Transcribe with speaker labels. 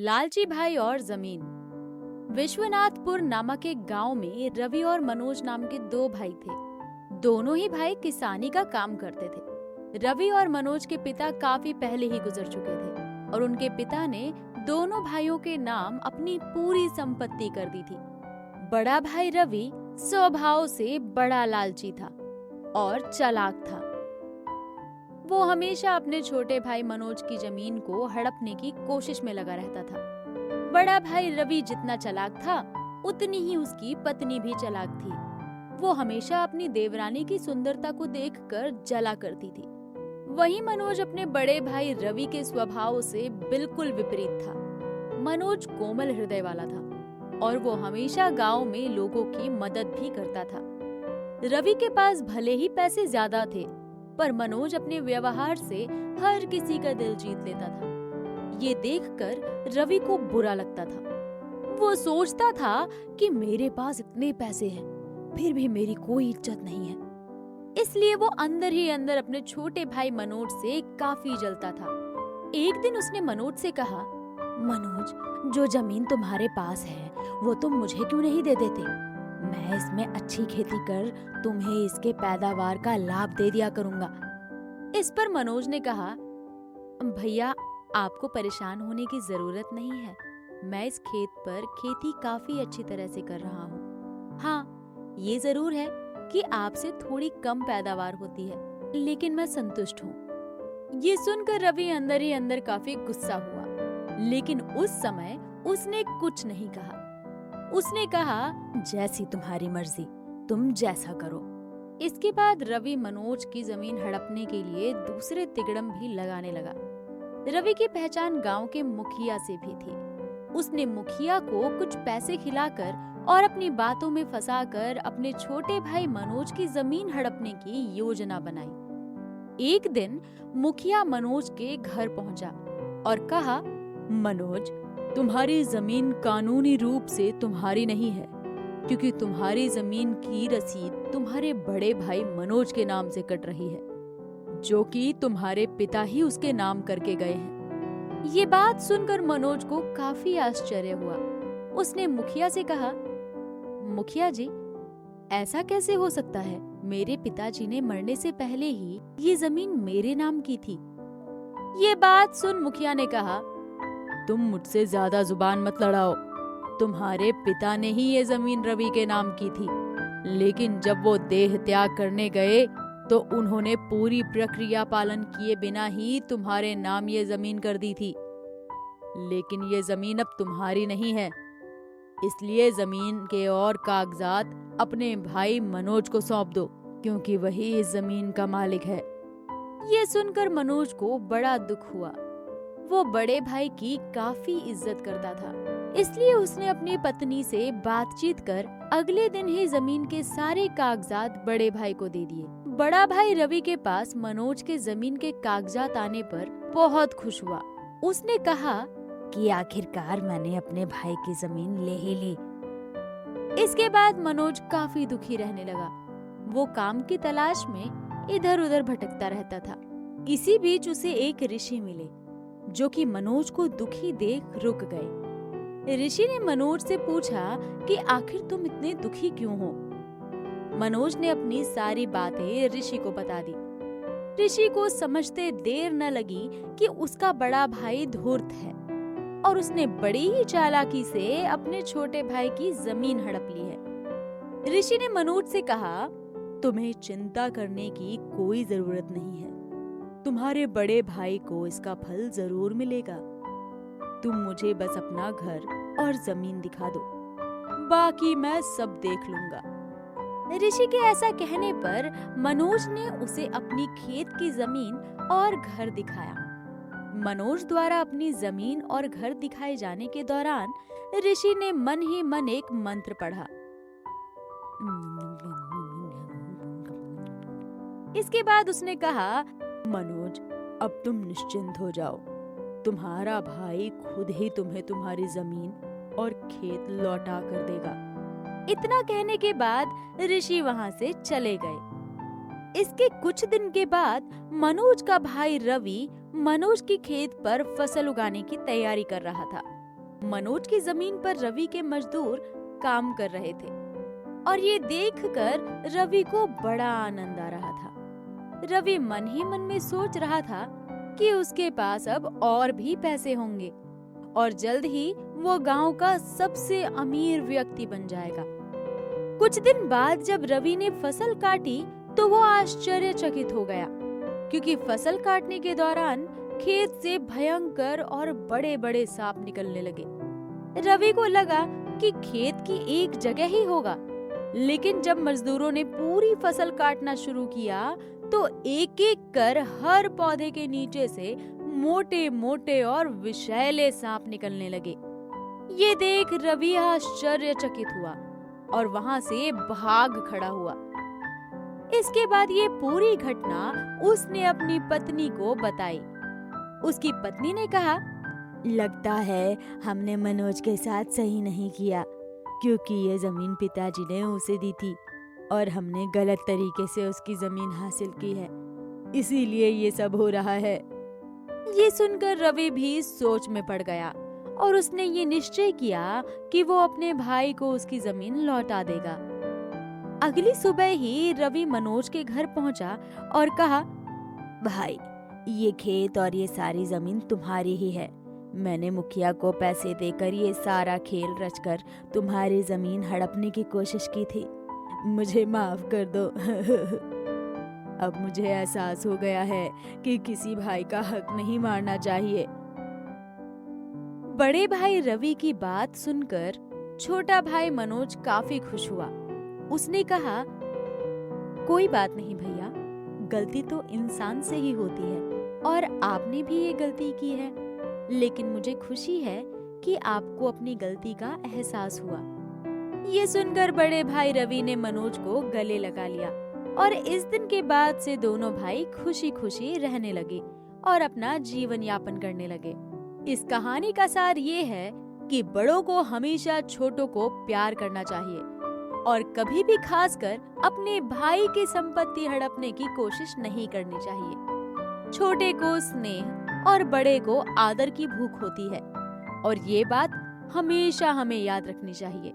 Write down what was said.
Speaker 1: लालची भाई और जमीन। विश्वनाथपुर नामक एक गांव में रवि और मनोज नाम के दो भाई थे। दोनों ही भाई किसानी का काम करते थे। रवि और मनोज के पिता काफी पहले ही गुजर चुके थे और उनके पिता ने दोनों भाइयों के नाम अपनी पूरी संपत्ति कर दी थी। बड़ा भाई रवि स्वभाव से बड़ा लालची था और चालाक था। वो हमेशा अपने छोटे भाई मनोज की जमीन को हड़पने की कोशिश में लगा रहता था। बड़ा भाई रवि जितना चालाक था, उतनी ही उसकी पत्नी भी चालाक थी। वो हमेशा अपनी देवरानी की सुंदरता को देखकर जला करती थी। वहीं मनोज अपने बड़े भाई रवि के स्वभाव से बिल्कुल विपरीत था। मनोज कोमल हृदय वाला था और वो हमेशा गांव में लोगों की मदद भी करता था। रवि के पास भले ही पैसे ज्यादा थे, पर मनोज अपने व्यवहार से हर किसी का दिल जीत लेता था। ये देखकर रवि को बुरा लगता था। वो सोचता था कि मेरे पास इतने पैसे हैं, फिर भी मेरी कोई इज्जत नहीं है। इसलिए वो अंदर ही अंदर अपने छोटे भाई मनोज से काफी जलता था। एक दिन उसने मनोज से कहा, मनोज, जो जमीन तुम्हारे पास है वो तुम मुझे क्यों नहीं दे देते? मैं इसमें अच्छी खेती कर तुम्हें इसके पैदावार का लाभ दे दिया करूंगा। इस पर मनोज ने कहा, भैया, आपको परेशान होने की जरूरत नहीं है। मैं इस खेत पर खेती काफी अच्छी तरह से कर रहा हूँ। हाँ, ये जरूर है कि आपसे थोड़ी कम पैदावार होती है, लेकिन मैं संतुष्ट हूँ। ये सुनकर रवि अंदर ही अंदर काफी गुस्सा हुआ, लेकिन उस समय उसने कुछ नहीं कहा। उसने कहा, जैसी तुम्हारी मर्जी, तुम जैसा करो। इसके बाद रवि मनोज की जमीन हड़पने के लिए दूसरे तिगड़म भी लगाने लगा। रवि की पहचान गांव के मुखिया से भी थी। उसने मुखिया को कुछ पैसे खिलाकर और अपनी बातों में फंसाकर अपने छोटे भाई मनोज की जमीन हड़पने की योजना बनाई। एक दिन मुखिया मनोज के घर पहुंचा और कहा, मनोज, तुम्हारी जमीन कानूनी रूप से तुम्हारी नहीं है, क्योंकि तुम्हारी जमीन की रसीद तुम्हारे बड़े भाई मनोज के नाम से कट रही है, जो कि तुम्हारे पिता ही उसके नाम करके गए हैं। ये बात सुनकर मनोज को काफी आश्चर्य हुआ। उसने मुखिया से कहा, मुखिया जी, ऐसा कैसे हो सकता है? मेरे पिताजी ने मरने से पहले ही ये जमीन मेरे नाम की थी। ये बात सुन मुखिया ने कहा, तुम मुझसे ज्यादा जुबान मत लड़ाओ। तुम्हारे पिता ने ही ये जमीन रवि के नाम की थी, लेकिन जब वो देह त्याग करने गए तो उन्होंने पूरी प्रक्रिया पालन किए बिना ही तुम्हारे नाम ये जमीन कर दी थी। लेकिन ये जमीन अब तुम्हारी नहीं है, इसलिए जमीन के और कागजात अपने भाई मनोज को सौंप दो, क्योंकि वही इस जमीन का मालिक है। ये सुनकर मनोज को बड़ा दुख हुआ। वो बड़े भाई की काफी इज्जत करता था, इसलिए उसने अपनी पत्नी से बातचीत कर अगले दिन ही जमीन के सारे कागजात बड़े भाई को दे दिए। बड़ा भाई रवि के पास मनोज के जमीन के कागजात आने पर बहुत खुश हुआ। उसने कहा कि आखिरकार मैंने अपने भाई की जमीन ले ही ली। इसके बाद मनोज काफी दुखी रहने लगा। वो काम की तलाश में इधर उधर भटकता रहता था। इसी बीच उसे एक ऋषि मिले, जो कि मनोज को दुखी देख रुक गए। ऋषि ने मनोज से पूछा कि आखिर तुम इतने दुखी क्यों हो? मनोज ने अपनी सारी बातें ऋषि को बता दी। ऋषि को समझते देर न लगी कि उसका बड़ा भाई धूर्त है और उसने बड़ी ही चालाकी से अपने छोटे भाई की जमीन हड़प ली है। ऋषि ने मनोज से कहा, तुम्हें चिंता करने की कोई जरूरत नहीं है। तुम्हारे बड़े भाई को इसका फल जरूर मिलेगा। तुम मुझे बस अपना घर और जमीन दिखा दो, बाकी मैं सब देख लूंगा। ऋषि के ऐसा कहने पर मनोज ने उसे अपनी खेत की जमीन और घर दिखाया। मनोज द्वारा अपनी जमीन और घर दिखाए जाने के दौरान ऋषि ने मन ही मन एक मंत्र पढ़ा। इसके बाद उसने कहा, मनोज, अब तुम निश्चिंत हो जाओ। तुम्हारा भाई खुद ही तुम्हें तुम्हारी जमीन और खेत लौटा कर देगा। इतना कहने के बाद ऋषि वहां से चले गए। इसके कुछ दिन के बाद मनोज का भाई रवि मनोज की खेत पर फसल उगाने की तैयारी कर रहा था। मनोज की जमीन पर रवि के मजदूर काम कर रहे थे और ये देखकर रवि को बड़ा आनंद आ रहा था। रवि मन ही मन में सोच रहा था कि उसके पास अब और भी पैसे होंगे और जल्द ही वो गांव का सबसे अमीर व्यक्ति बन जाएगा। कुछ दिन बाद जब रवि ने फसल काटी तो वो आश्चर्यचकित हो गया, क्योंकि फसल काटने के दौरान खेत से भयंकर और बड़े-बड़े सांप निकलने लगे। रवि को लगा कि खेत की एक जगह ही होगा, लेकिन जब मजदूरों ने पूरी फसल काटना शुरू किया तो एक-एक कर हर पौधे के नीचे से मोटे-मोटे और विषैले सांप निकलने लगे। ये देख रवि आश्चर्यचकित हुआ और वहां से भाग खड़ा हुआ। इसके बाद ये पूरी घटना उसने अपनी पत्नी को बताई। उसकी पत्नी ने कहा,
Speaker 2: लगता है हमने मनोज के साथ सही नहीं किया, क्योंकि ये जमीन पिताजी ने उसे दी थी और हमने गलत तरीके से उसकी जमीन हासिल की है, इसीलिए ये सब हो रहा है।
Speaker 1: ये सुनकर रवि भी सोच में पड़ गया और उसने ये निश्चय किया कि वो अपने भाई को उसकी जमीन लौटा देगा। अगली सुबह ही रवि मनोज के घर पहुंचा और कहा,
Speaker 2: भाई, ये खेत और ये सारी जमीन तुम्हारी ही है। मैंने मुखिया को पैसे देकर ये सारा खेल रचकर तुम्हारी जमीन हड़पने की कोशिश की थी। मुझे माफ कर दो। अब मुझे एहसास हो गया है कि किसी भाई का हक नहीं मारना चाहिए।
Speaker 1: बड़े भाई रवि की बात सुनकर छोटा भाई मनोज काफी खुश हुआ। उसने कहा, कोई बात नहीं भैया, गलती तो इंसान से ही होती है और आपने भी ये गलती की है, लेकिन मुझे खुशी है कि आपको अपनी गलती का एहसास हुआ। ये सुनकर बड़े भाई रवि ने मनोज को गले लगा लिया और इस दिन के बाद से दोनों भाई खुशी खुशी रहने लगे और अपना जीवन यापन करने लगे। इस कहानी का सार ये है कि बड़ों को हमेशा छोटों को प्यार करना चाहिए और कभी भी खासकर अपने भाई की संपत्ति हड़पने की कोशिश नहीं करनी चाहिए। छोटे को स्नेह और बड़े को आदर की भूख होती है और ये बात हमेशा हमें याद रखनी चाहिए।